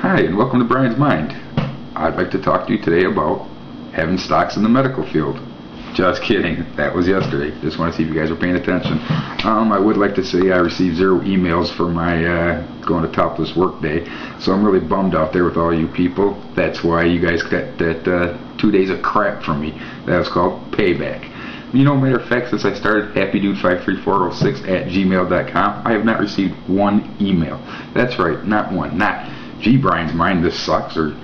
Hi, and welcome to Brian's Mind. I'd like to talk to you today about having stocks in the medical field. Just kidding, that was yesterday. Just want to see if you guys are paying attention. I would like to say I received 0 emails for my going to topless work day, so I'm really bummed out there with all you people. That's why you guys got that 2 days of crap from me. That was called payback. You know, matter of fact, since I started happydude53406@gmail.com, I have not received 1 email. That's right, not one. Not, gee, Brian's Mind, this sucks, or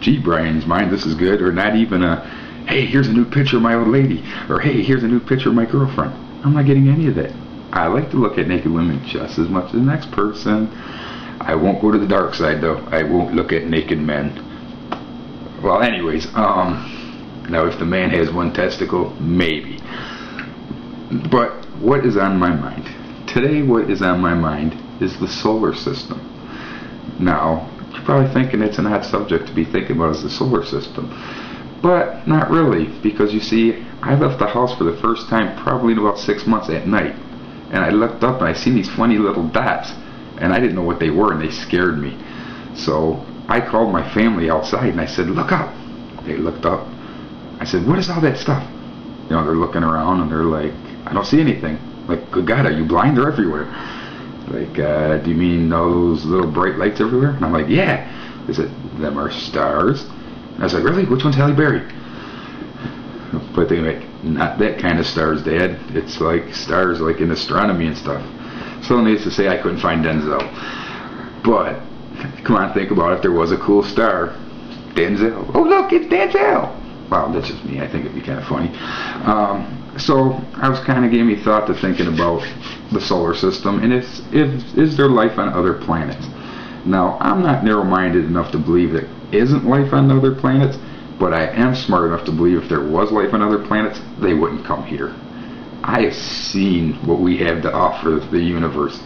gee, Brian's Mind, this is good, or not even a, hey, here's a new picture of my old lady, or hey, here's a new picture of my girlfriend. I'm not getting any of that. I like to look at naked women just as much as the next person. I won't go to the dark side, though. I won't look at naked men. Well, anyways, now if the man has 1 testicle, maybe. But what is on my mind? Today what is on my mind is the solar system. Now, you're probably thinking it's an odd subject to be thinking about is the solar system. But not really, because you see, I left the house for the first time probably in about 6 months at night. And I looked up and I seen these funny little dots. And I didn't know what they were and they scared me. So I called my family outside and I said, look up. They looked up. I said, what is all that stuff? You know, they're looking around and they're like, I don't see anything. Like, good God, are you blind? They're everywhere. Like, do you mean those little bright lights everywhere? And I'm like, yeah. They said, them are stars. And I was like, really? Which one's Halle Berry? But they make, not that kind of stars, Dad. It's like stars like in astronomy and stuff. So needless to say, I couldn't find Denzel. But, come on, think about it. If there was a cool star, Denzel. Oh, look, it's Denzel. Wow, that's just me. I think it'd be kind of funny. So I was kind of giving me thought to thinking about the solar system and is there life on other planets? Now, I'm not narrow-minded enough to believe there isn't life on other planets, but I am smart enough to believe if there was life on other planets, they wouldn't come here. I have seen what we have to offer the universe.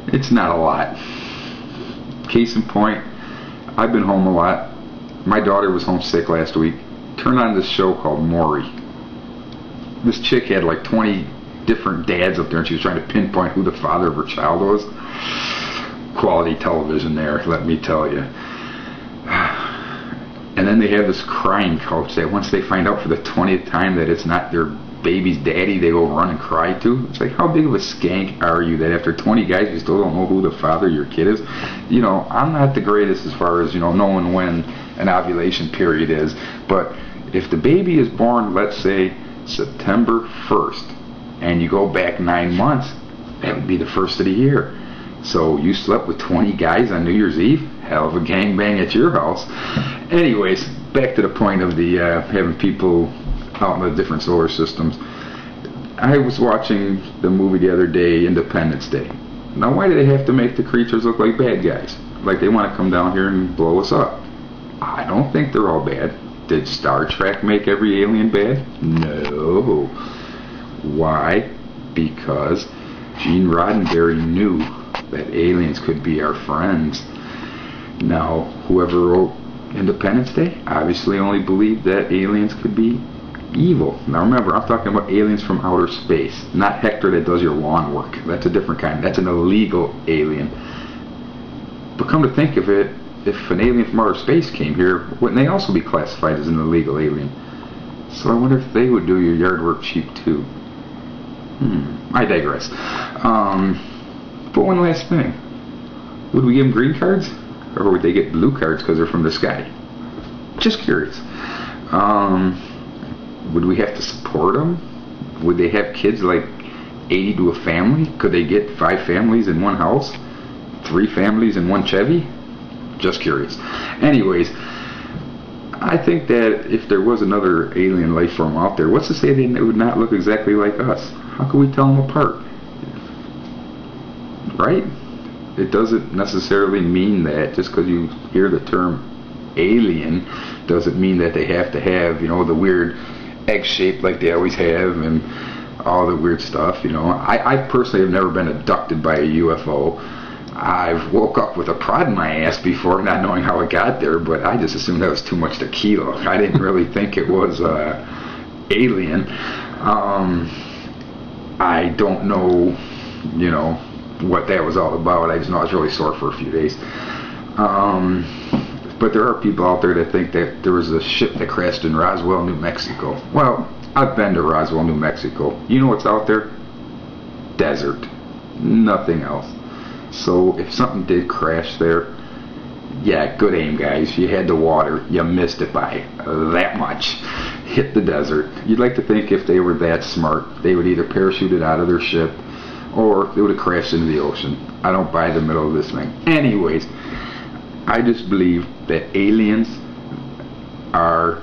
It's not a lot. Case in point, I've been home a lot. My daughter was homesick last week. Turned on this show called Maury. This chick had like 20 different dads up there and she was trying to pinpoint who the father of her child was. Quality television there, let me tell you. And then they have this crying coach that once they find out for the 20th time that it's not their baby's daddy, they go run and cry to. It's like, how big of a skank are you that after 20 guys you still don't know who the father of your kid is? You know, I'm not the greatest as far as, you know, knowing when an ovulation period is, but if the baby is born, let's say September 1st, and you go back 9 months, that would be the 1st of the year. So you slept with 20 guys on New Year's Eve? Hell of a gangbang at your house. Anyways, back to the point of the having people out in the different solar systems. I was watching the movie the other day, Independence Day. Now, why do they have to make the creatures look like bad guys? Like they want to come down here and blow us up. I don't think they're all bad. Did Star Trek make every alien bad? No. Why? Because Gene Roddenberry knew that aliens could be our friends. Now, whoever wrote Independence Day obviously only believed that aliens could be evil. Now remember, I'm talking about aliens from outer space, not Hector that does your lawn work. That's a different kind. That's an illegal alien. But come to think of it, if an alien from outer space came here, wouldn't they also be classified as an illegal alien? So I wonder if they would do your yard work cheap too. I digress. But one last thing. Would we give them green cards? Or would they get blue cards because they're from the sky? Just curious. Would we have to support them? Would they have kids like 80 to a family? Could they get 5 families in one house? 3 families in one Chevy? Just curious. Anyways, I think that if there was another alien life form out there, what's to say they would not look exactly like us? How can we tell them apart? Right? It doesn't necessarily mean that just because you hear the term alien doesn't mean that they have to have, you know, the weird egg shape like they always have and all the weird stuff, you know. I personally have never been abducted by a UFO. I've woke up with a prod in my ass before, not knowing how it got there, but I just assumed that was too much tequila. I didn't really think it was alien. I don't know, you know, what that was all about. I just know I was really sore for a few days. But there are people out there that think that there was a ship that crashed in Roswell, New Mexico. Well, I've been to Roswell, New Mexico. You know what's out there? Desert. Nothing else. So if something did crash there, yeah, good aim, guys. You had the water. You missed it by that much. Hit the desert. You'd like to think if they were that smart, they would either parachute it out of their ship or they would have crashed into the ocean. I don't buy the middle of this thing. Anyways, I just believe that aliens are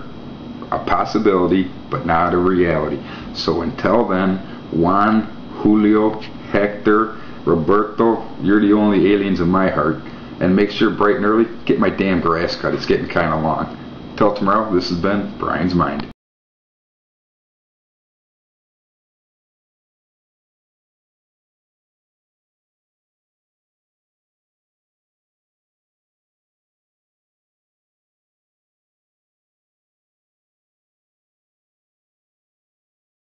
a possibility, but not a reality. So until then, Juan, Julio, Hector, Roberto, you're the only aliens in my heart. And make sure bright and early, get my damn grass cut. It's getting kind of long. Till tomorrow, this has been Brian's Mind.